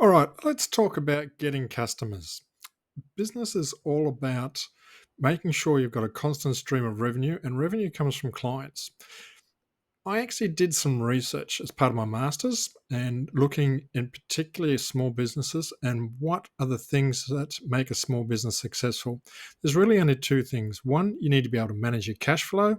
All right, let's talk about getting customers. Business is all about making sure you've got a constant stream of revenue, and revenue comes from clients. I actually did some research as part of my master's and looking in particularly at small businesses and what are the things that make a small business successful. There's really only two things. One, you need to be able to manage your cash flow.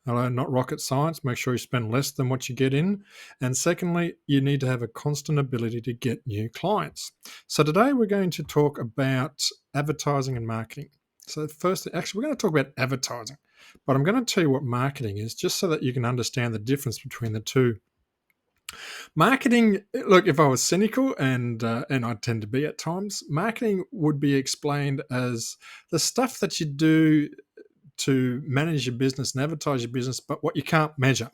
Hello, not rocket science. Make sure you spend less than what you get in. And secondly, you need to have a constant ability to get new clients. So today we're going to talk about advertising and marketing. So first, actually, we're going to talk about advertising, but I'm going to tell you what marketing is, just so that you can understand the difference between the two. Marketing, look, if I was cynical, and I tend to be at times, marketing would be explained as the stuff that you do to manage your business and advertise your business, but what you can't measure.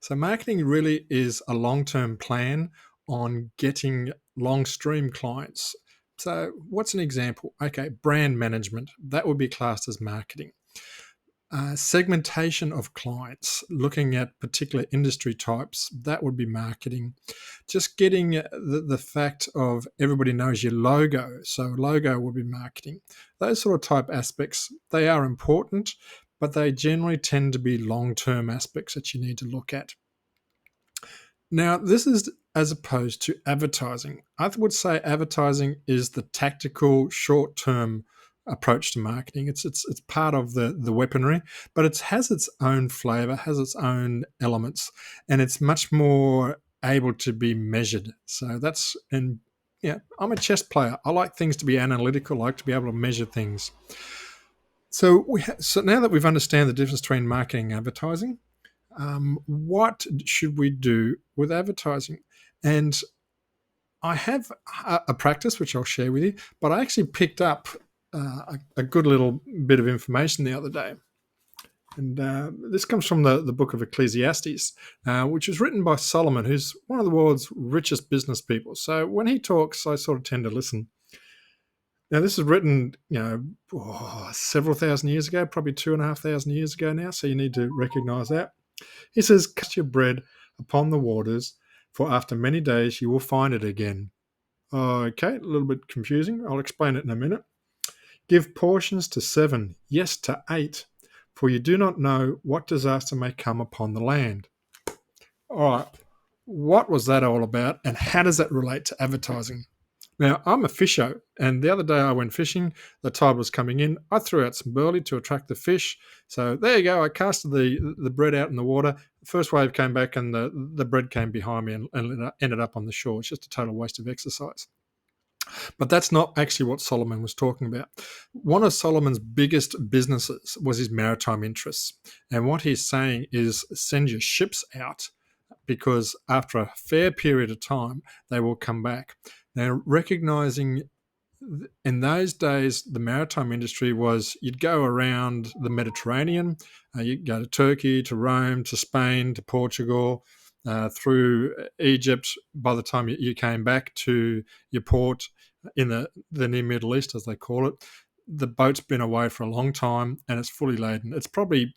So, marketing really is a long term plan on getting long stream clients. So, what's an example? Okay, brand management, that would be classed as marketing. Segmentation of clients, looking at particular industry types, that would be marketing. Just getting the fact of everybody knows your logo, so logo would be marketing. Those sort of type aspects, they are important, but they generally tend to be long-term aspects that you need to look at. Now, this is as opposed to advertising. I would say advertising is the tactical, short-term approach to marketing. It's part of the weaponry, but it has its own flavor, has its own elements, and it's much more able to be measured. So that's and yeah, I'm a chess player. I like things to be analytical. I like to be able to measure things. So now that we've understand the difference between marketing and advertising, what should we do with advertising? And I have a practice which I'll share with you, but I actually picked up a good little bit of information the other day. And this comes from the book of Ecclesiastes, which was written by Solomon, who's one of the world's richest business people. So when he talks, I sort of tend to listen. Now, this is written, several thousand years ago, probably 2,500 years ago now. So you need to recognize that. He says, cast your bread upon the waters, for after many days you will find it again. Okay, a little bit confusing. I'll explain it in a minute. Give portions to 7, yes, to 8, for you do not know what disaster may come upon the land. All right, what was that all about, and how does that relate to advertising? Now, I'm a fisher, and the other day I went fishing. The tide was coming in. I threw out some burley to attract the fish. So there you go. I casted the bread out in the water. The first wave came back, and the bread came behind me and it ended up on the shore. It's just a total waste of exercise. But that's not actually what Solomon was talking about. One of Solomon's biggest businesses was his maritime interests. And what he's saying is send your ships out, because after a fair period of time, they will come back. Now, recognizing in those days, the maritime industry was you'd go around the Mediterranean, you'd go to Turkey, to Rome, to Spain, to Portugal, through Egypt. By the time you came back to your port in the near Middle East, as they call it, the boat's been away for a long time and it's fully laden. It's probably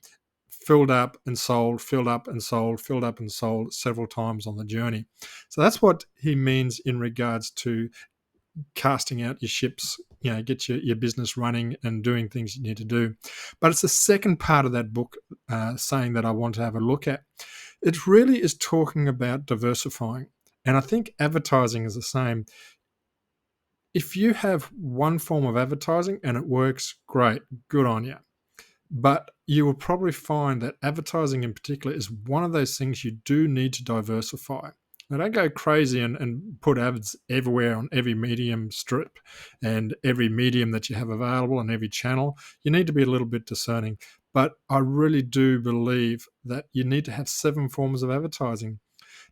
filled up and sold, filled up and sold, filled up and sold several times on the journey. So that's what he means in regards to casting out your ships, get your business running and doing things you need to do. But it's the second part of that book saying that I want to have a look at. It really is talking about diversifying. And I think advertising is the same. If you have one form of advertising and it works, great, good on you. But you will probably find that advertising in particular is one of those things you do need to diversify. Now, don't go crazy and put ads everywhere on every medium strip and every medium that you have available on every channel. You need to be a little bit discerning. But I really do believe that you need to have 7 forms of advertising.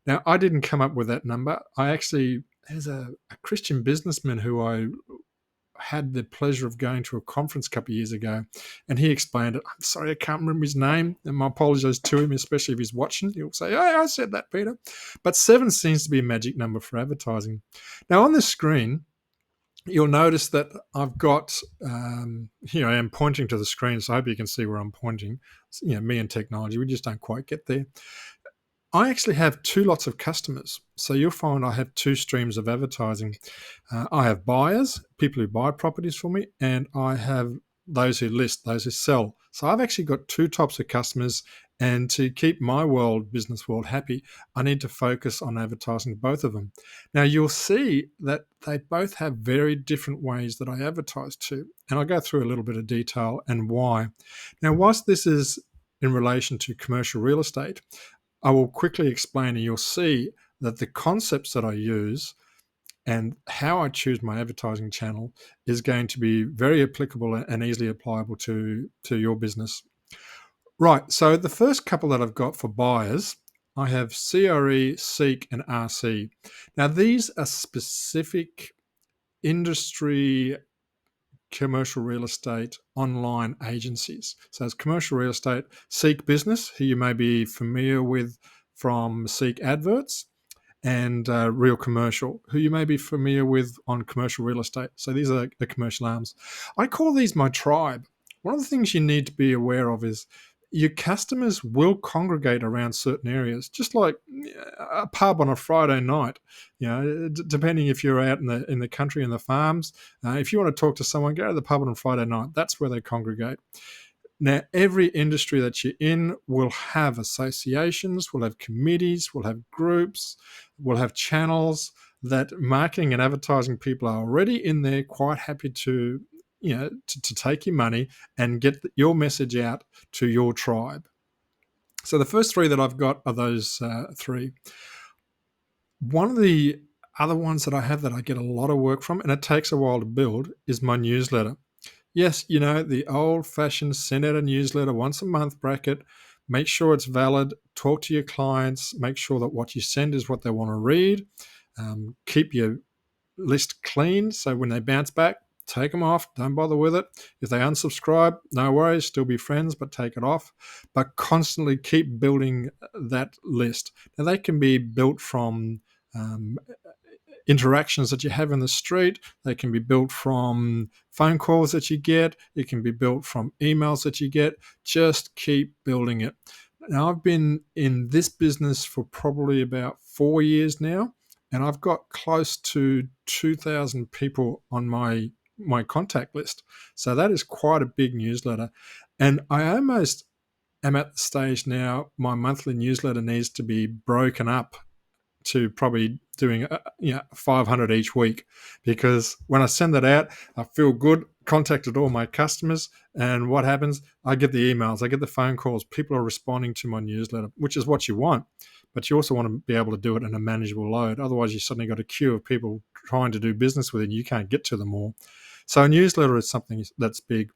Now, I didn't come up with that number. There's a Christian businessman who I had the pleasure of going to a conference a couple of years ago, and he explained it. I'm sorry, I can't remember his name, and my apologies to him, especially if he's watching. He'll say, "Hey, I said that, Peter." But 7 seems to be a magic number for advertising. Now, on this screen, you'll notice that I've got, here I am pointing to the screen, so I hope you can see where I'm pointing. Me and technology, we just don't quite get there. I actually have two lots of customers. So you'll find I have two streams of advertising. I have buyers, people who buy properties for me, and I have those who list, those who sell. So I've actually got two types of customers. And to keep my business world happy, I need to focus on advertising both of them. Now you'll see that they both have very different ways that I advertise to. And I'll go through a little bit of detail and why. Now, whilst this is in relation to commercial real estate, I will quickly explain, and you'll see that the concepts that I use and how I choose my advertising channel is going to be very applicable and easily applicable to your business. Right. So the first couple that I've got for buyers, I have CRE, Seek, and RC. Now, these are specific industry commercial real estate online agencies. So it's commercial real estate, Seek Business, who you may be familiar with from Seek Adverts, and Real Commercial, who you may be familiar with on commercial real estate. So these are the commercial arms. I call these my tribe. One of the things you need to be aware of is your customers will congregate around certain areas, just like a pub on a Friday night. Depending if you're out in the country in the farms, if you want to talk to someone, go to the pub on a Friday night. That's where they congregate. Now, every industry that you're in will have associations, will have committees, will have groups, will have channels that marketing and advertising people are already in there, quite happy to take your money and get your message out to your tribe. So the first three that I've got are those three. One of the other ones that I have that I get a lot of work from, and it takes a while to build, is my newsletter. Yes, the old-fashioned send out a newsletter once a month bracket. Make sure it's valid. Talk to your clients. Make sure that what you send is what they want to read. Keep your list clean, so when they bounce back, take them off. Don't bother with it. If they unsubscribe, no worries. Still be friends, but take it off. But constantly keep building that list. Now, they can be built from interactions that you have in the street. They can be built from phone calls that you get. It can be built from emails that you get. Just keep building it. Now, I've been in this business for probably about 4 years now, and I've got close to 2,000 people on my contact list. So that is quite a big newsletter. And I almost am at the stage now, my monthly newsletter needs to be broken up to probably doing 500 each week, because when I send that out, I feel good, contacted all my customers, and what happens? I get the emails, I get the phone calls, people are responding to my newsletter, which is what you want, but you also want to be able to do it in a manageable load. Otherwise, you suddenly got a queue of people trying to do business with it, and you can't get to them all. So a newsletter is something that's big.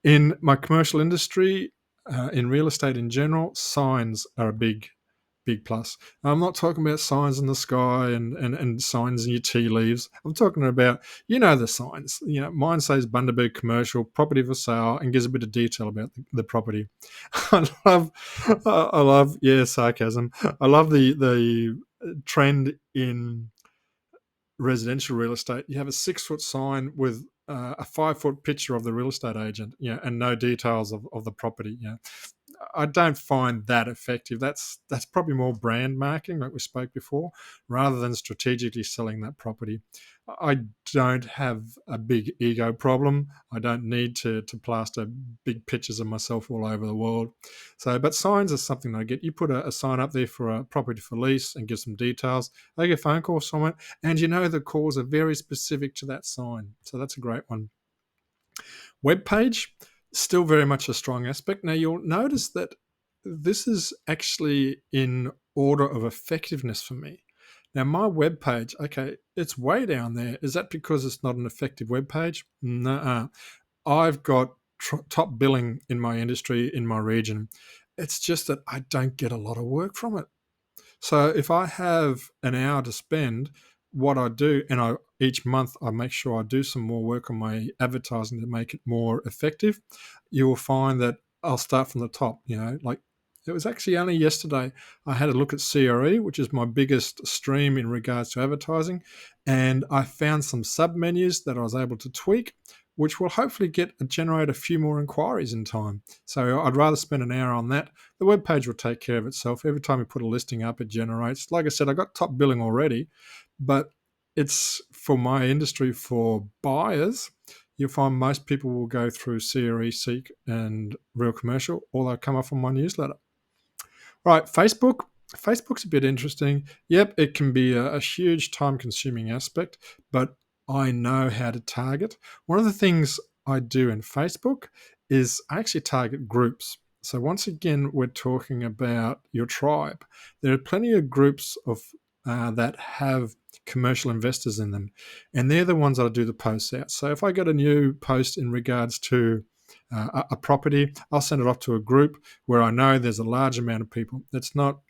In my commercial industry, in real estate in general, signs are a big plus. I'm not talking about signs in the sky and signs in your tea leaves. I'm talking about, the signs. Mine says Bundaberg Commercial, property for sale, and gives a bit of detail about the property. I love, sarcasm. I love the trend in residential real estate. You have a 6-foot sign with a 5-foot picture of the real estate agent, and no details of the property. I don't find that effective. That's probably more brand marketing, like we spoke before, rather than strategically selling that property. I don't have a big ego problem. I don't need to plaster big pictures of myself all over the world. But signs are something that I get. You put a sign up there for a property for lease and give some details. They get a phone call from it, and the calls are very specific to that sign. So that's a great one. Web page, still very much a strong aspect. Now, you'll notice that this is actually in order of effectiveness for me. Now, my web page, okay, it's way down there. Is that because it's not an effective web page? No. I've got top billing in my industry, in my region. It's just that I don't get a lot of work from it. So if I have an hour to spend, what I do, and each month I make sure I do some more work on my advertising to make it more effective, you will find that I'll start from the top. Like it was actually only yesterday I had a look at CRE, which is my biggest stream in regards to advertising, and I found some sub menus that I was able to tweak, which will hopefully generate a few more inquiries in time. So I'd rather spend an hour on that. The web page will take care of itself. Every time you put a listing up, it generates. Like I said, I got top billing already, but it's for my industry for buyers. You'll find most people will go through CRE, Seek, and Real Commercial, or they'll come off on my newsletter. Right, Facebook. Facebook's a bit interesting. Yep, it can be a huge time-consuming aspect, but I know how to target. One of the things I do in Facebook is I actually target groups. So once again, we're talking about your tribe. There are plenty of groups of that have commercial investors in them, and they're the ones that I do the posts out. So if I get a new post in regards to a property, I'll send it off to a group where I know there's a large amount of people. It's not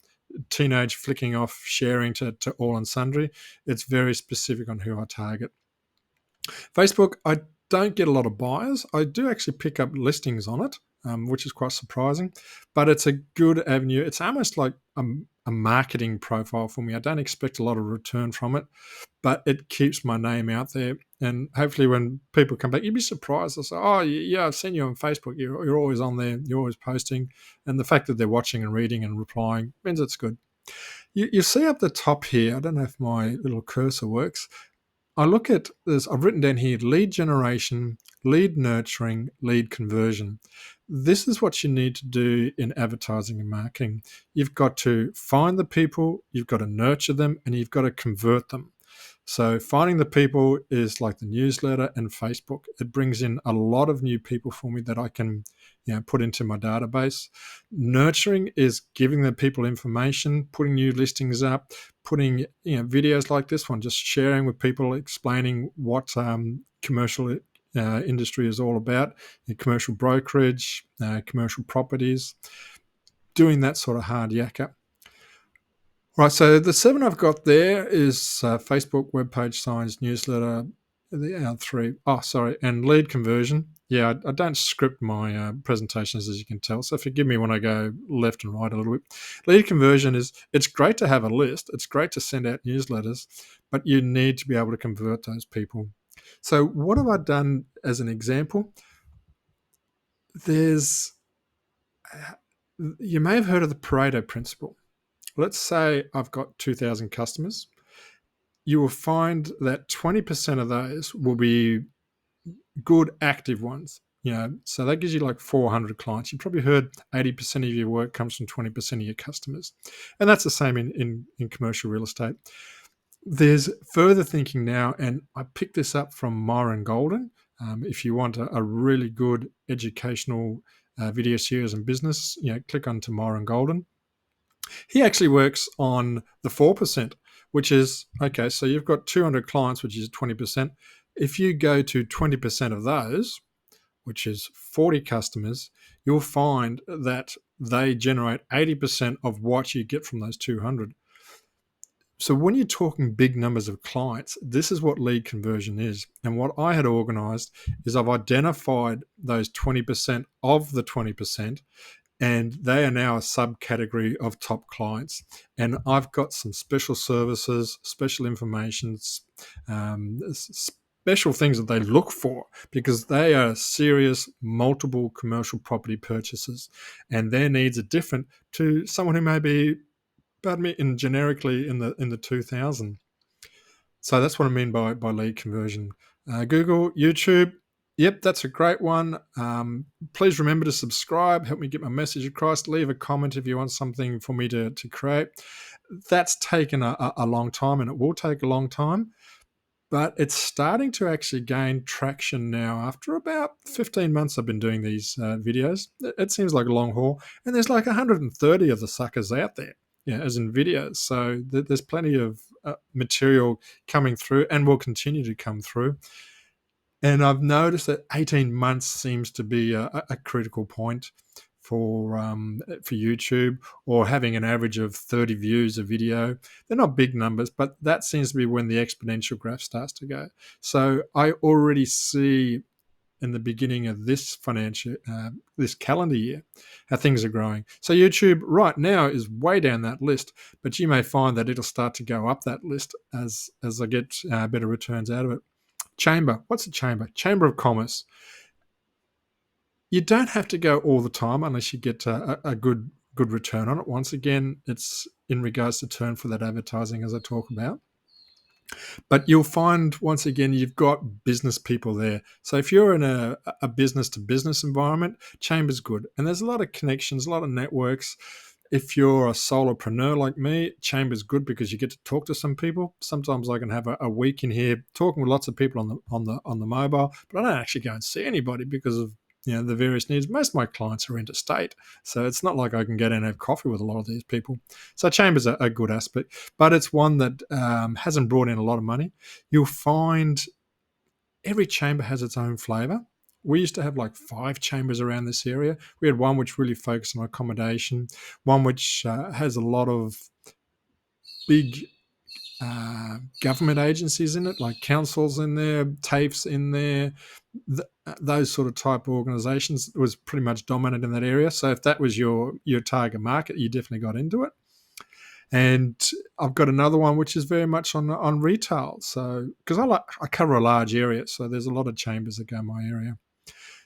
teenage flicking off, sharing to all and sundry. It's very specific on who I target. Facebook, I don't get a lot of buyers. I do actually pick up listings on it, which is quite surprising, but it's a good avenue. It's almost like a marketing profile for me. I don't expect a lot of return from it, but it keeps my name out there. And hopefully when people come back, you'd be surprised. They'll say, oh, yeah, I've seen you on Facebook. You're always on there. You're always posting. And the fact that they're watching and reading and replying means it's good. You see up the top here, I don't know if my little cursor works. I look at this, I've written down here, lead generation, lead nurturing, lead conversion. This is what you need to do in advertising and marketing. You've got to find the people, you've got to nurture them, and you've got to convert them. So finding the people is like the newsletter and Facebook. It brings in a lot of new people for me that I can, put into my database. Nurturing is giving the people information, putting new listings up, putting videos like this one, just sharing with people, explaining what commercial industry is all about, commercial brokerage, commercial properties, doing that sort of hard yakka. Right, so the 7 I've got there is Facebook, webpage signs, newsletter, the 3. Oh, sorry, and lead conversion. Yeah, I don't script my presentations, as you can tell, so forgive me when I go left and right a little bit. Lead conversion it's great to have a list. It's great to send out newsletters, but you need to be able to convert those people. So what have I done as an example? You may have heard of the Pareto principle. Let's say I've got 2,000 customers. You will find that 20% of those will be good active ones. So that gives you like 400 clients. You probably heard 80% of your work comes from 20% of your customers. And that's the same in commercial real estate. There's further thinking now, and I picked this up from Myron Golden. If you want a really good educational video series on business, click onto Myron Golden. He actually works on the 4%, which is, okay, so you've got 200 clients, which is 20%. If you go to 20% of those, which is 40 customers, you'll find that they generate 80% of what you get from those 200. So when you're talking big numbers of clients, this is what lead conversion is. And what I had organized is I've identified those 20% of the 20%, and they are now a subcategory of top clients. And I've got some special services, special information, special things that they look for, because they are serious multiple commercial property purchases, and their needs are different to someone who may be, generically in the 2000. So that's what I mean by lead conversion. Google, YouTube. Yep, that's a great one. Please remember to subscribe, help me get my message across. Leave a comment if you want something for me to create. That's taken a long time, and it will take a long time, but it's starting to actually gain traction now. After about 15 months I've been doing these videos. It seems like a long haul, and there's like 130 of the suckers out there, as in videos. So there's plenty of material coming through and will continue to come through. And I've noticed that 18 months seems to be a critical point for YouTube, or having an average of 30 views a video. They're not big numbers, but that seems to be when the exponential graph starts to go. So I already see in the beginning of this this calendar year how things are growing. So YouTube right now is way down that list, but you may find that it'll start to go up that list as I get better returns out of it. Chamber. What's a chamber? Chamber of Commerce. You don't have to go all the time unless you get a good return on it. Once again, it's in regards to turn for that advertising as I talk about. But you'll find once again you've got business people there. So if you're in a business to business environment, Chamber's good. And there's a lot of connections, a lot of networks. If you're a solopreneur like me, Chamber's good because you get to talk to some people. Sometimes I can have a week in here talking with lots of people on the mobile, but I don't actually go and see anybody because of the various needs. Most of my clients are interstate, so it's not like I can get in and have coffee with a lot of these people. So Chamber's a good aspect, but it's one that hasn't brought in a lot of money. You'll find every chamber has its own flavour. We used to have like 5 chambers around this area. We had one which really focused on accommodation, one which has a lot of big government agencies in it, like councils in there, TAFEs in there, those sort of type of organisations was pretty much dominant in that area. So if that was your target market, you definitely got into it. And I've got another one which is very much on retail. So because I cover a large area, so there's a lot of chambers that go in my area.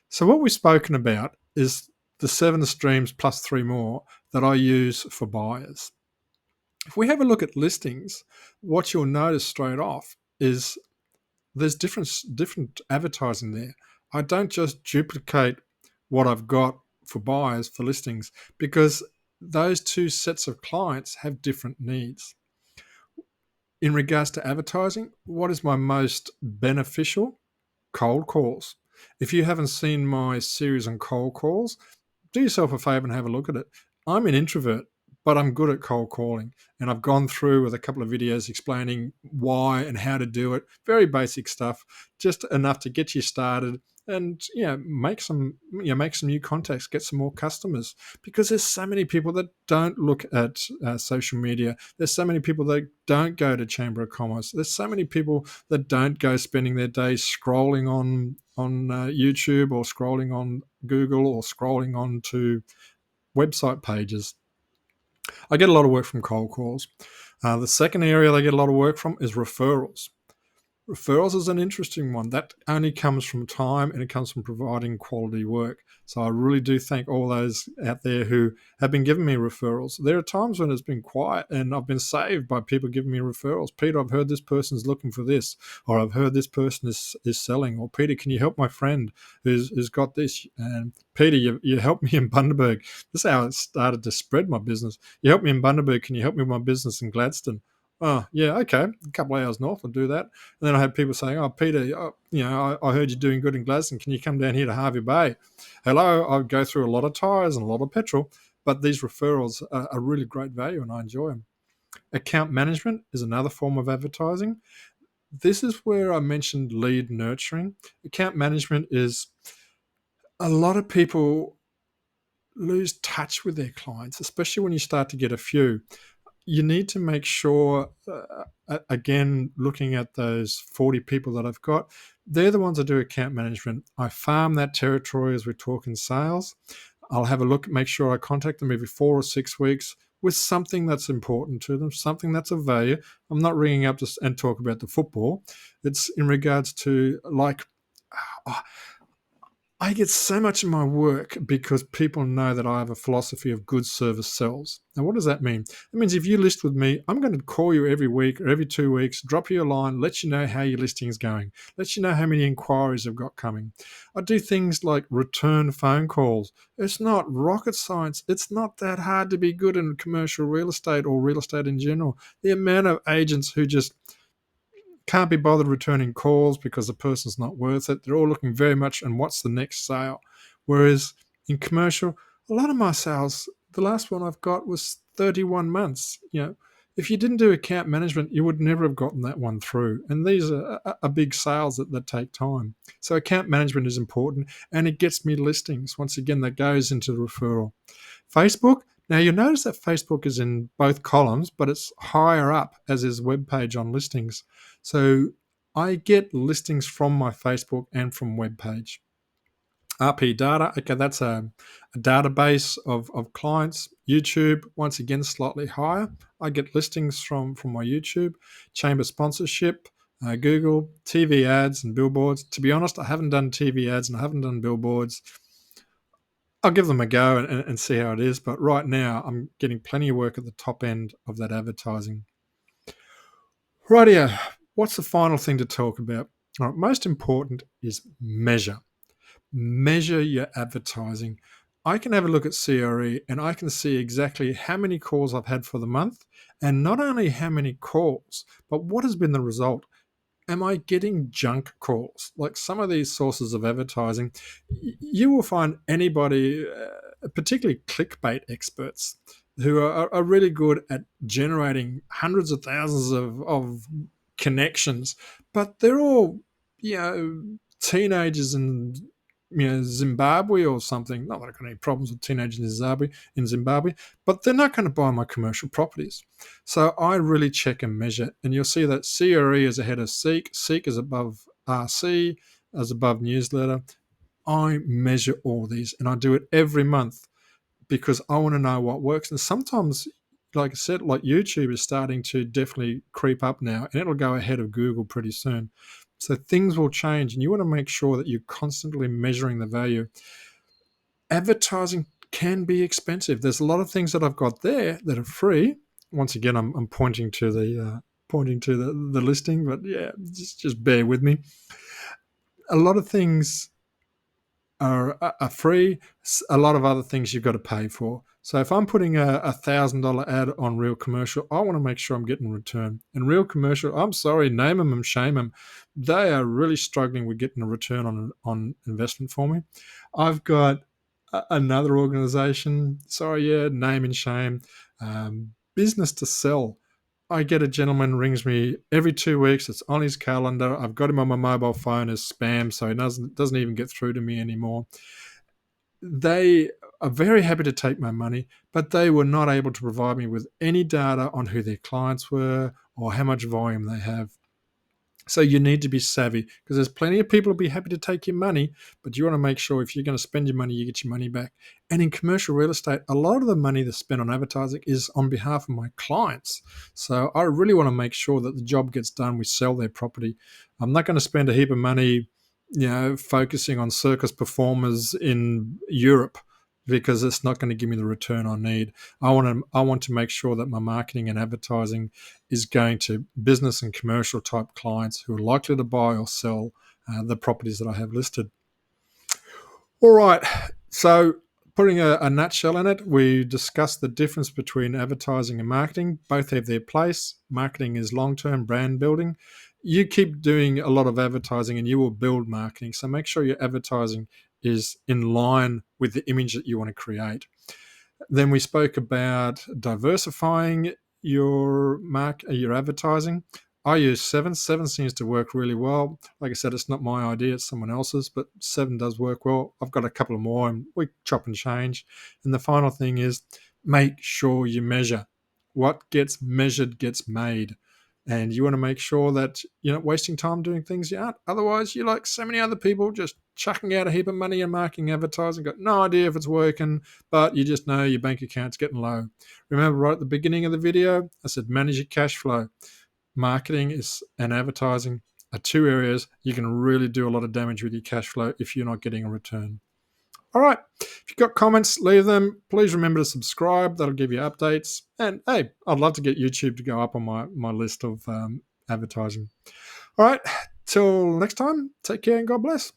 So what we've spoken about is the 7 streams plus 3 more that I use for buyers. If we have a look at listings, what you'll notice straight off is there's different advertising there. I don't just duplicate what I've got for buyers for listings because those 2 sets of clients have different needs. In regards to advertising, what is my most beneficial? Cold calls. If you haven't seen my series on cold calls, do yourself a favor and have a look at it. I'm an introvert, but I'm good at cold calling. And I've gone through with a couple of videos explaining why and how to do it. Very basic stuff, just enough to get you started and make some new contacts, get some more customers. Because there's so many people that don't look at social media. There's so many people that don't go to Chamber of Commerce. There's so many people that don't go spending their days scrolling on YouTube or scrolling on Google or scrolling onto website pages. I get a lot of work from cold calls. The second area I get a lot of work from is referrals. Referrals is an interesting one. That only comes from time and it comes from providing quality work. So I really do thank all those out there who have been giving me referrals. There are times when it's been quiet and I've been saved by people giving me referrals. Peter, I've heard this person's looking for this, or I've heard this person is selling, or Peter, can you help my friend who's got this? And Peter, you helped me in Bundaberg. This is how it started to spread my business. You helped me in Bundaberg. Can you help me with my business in Gladstone? Oh, yeah, okay. A couple of hours north, I'll do that. And then I had people saying, oh, Peter, I heard you're doing good in Gladstone. Can you come down here to Harvey Bay? Hello, I go through a lot of tyres and a lot of petrol, but these referrals are really great value and I enjoy them. Account management is another form of advertising. This is where I mentioned lead nurturing. Account management is a lot of people lose touch with their clients, especially when you start to get a few. You need to make sure, again, looking at those 40 people that I've got, they're the ones that do account management. I farm that territory as we talk in sales. I'll have a look, make sure I contact them every 4 or 6 weeks with something that's important to them, something that's of value. I'm not ringing up and talk about the football. It's in regards to I get so much of my work because people know that I have a philosophy of good service sells. Now, what does that mean? It means if you list with me, I'm going to call you every week or every 2 weeks, drop you a line, let you know how your listing is going, let you know how many inquiries I've got coming. I do things like return phone calls. It's not rocket science. It's not that hard to be good in commercial real estate or real estate in general. The amount of agents who just can't be bothered returning calls because the person's not worth it. They're all looking very much on what's the next sale. Whereas in commercial, a lot of my sales, the last one I've got was 31 months. If you didn't do account management, you would never have gotten that one through. And these are big sales that take time. So account management is important and it gets me listings. Once again, that goes into the referral. Facebook. Now, you'll notice that Facebook is in both columns, but it's higher up as is web page on listings. So I get listings from my Facebook and from web page. RP data, okay, that's a database of clients. YouTube, once again, slightly higher. I get listings from my YouTube. Chamber sponsorship, Google, TV ads and billboards. To be honest, I haven't done TV ads and I haven't done billboards. I'll give them a go and see how it is. But right now, I'm getting plenty of work at the top end of that advertising. Rightio, what's the final thing to talk about? All right, most important is measure. Measure your advertising. I can have a look at CRE and I can see exactly how many calls I've had for the month, and not only how many calls, but what has been the result. Am I getting junk calls? Like some of these sources of advertising, you will find anybody, particularly clickbait experts, who are really good at generating hundreds of thousands of connections, but they're all, teenagers in Zimbabwe or something. Not that I've got any problems with teenagers in Zimbabwe, but they're not going to buy my commercial properties. So I really check and measure, and you'll see that CRE is ahead of Seek is above RC, as above newsletter. I measure all these, and I do it every month because I want to know what works. And sometimes, like I said, like YouTube is starting to definitely creep up now, and it'll go ahead of Google pretty soon. So things will change, and you want to make sure that you're constantly measuring the value. Advertising can be expensive. There's a lot of things that I've got there that are free. Once again, I'm pointing to the listing, but yeah, just bear with me. A lot of things are free. A lot of other things you've got to pay for. So if I'm putting a $1,000 ad on Real Commercial, I want to make sure I'm getting a return. And Real Commercial, I'm sorry, name them and shame them. They are really struggling with getting a return on investment for me. I've got another organization, sorry, yeah, name and shame, Business to Sell. I get a gentleman rings me every 2 weeks. It's on his calendar. I've got him on my mobile phone as spam, so he doesn't even get through to me anymore. They are very happy to take my money, but they were not able to provide me with any data on who their clients were or how much volume they have. So you need to be savvy, because there's plenty of people who'll be happy to take your money, but you want to make sure if you're going to spend your money, you get your money back. And in commercial real estate, a lot of the money that's spent on advertising is on behalf of my clients. So I really want to make sure that the job gets done. We sell their property. I'm not going to spend a heap of money, focusing on circus performers in Europe, because it's not going to give me the return I need. I want to make sure that my marketing and advertising is going to business and commercial type clients who are likely to buy or sell the properties that I have listed. All right. So putting a nutshell in it, we discussed the difference between advertising and marketing. Both have their place. Marketing is long-term brand building. You keep doing a lot of advertising and you will build marketing. So make sure your advertising is in line with the image that you want to create. Then we spoke about diversifying your advertising. I use Seven. Seven seems to work really well. Like I said, it's not my idea, it's someone else's, but Seven does work well. I've got a couple of more and we chop and change. And the final thing is, make sure you measure. What gets measured gets made. And you want to make sure that you're not wasting time doing things you aren't. Otherwise, you're like so many other people, just chucking out a heap of money and marketing advertising, got no idea if it's working, but you just know your bank account's getting low. Remember right at the beginning of the video, I said manage your cash flow. Marketing and advertising are two areas you can really do a lot of damage with your cash flow if you're not getting a return. All right. If you've got comments, leave them. Please remember to subscribe. That'll give you updates. And hey, I'd love to get YouTube to go up on my list of advertising. All right. Till next time, take care and God bless.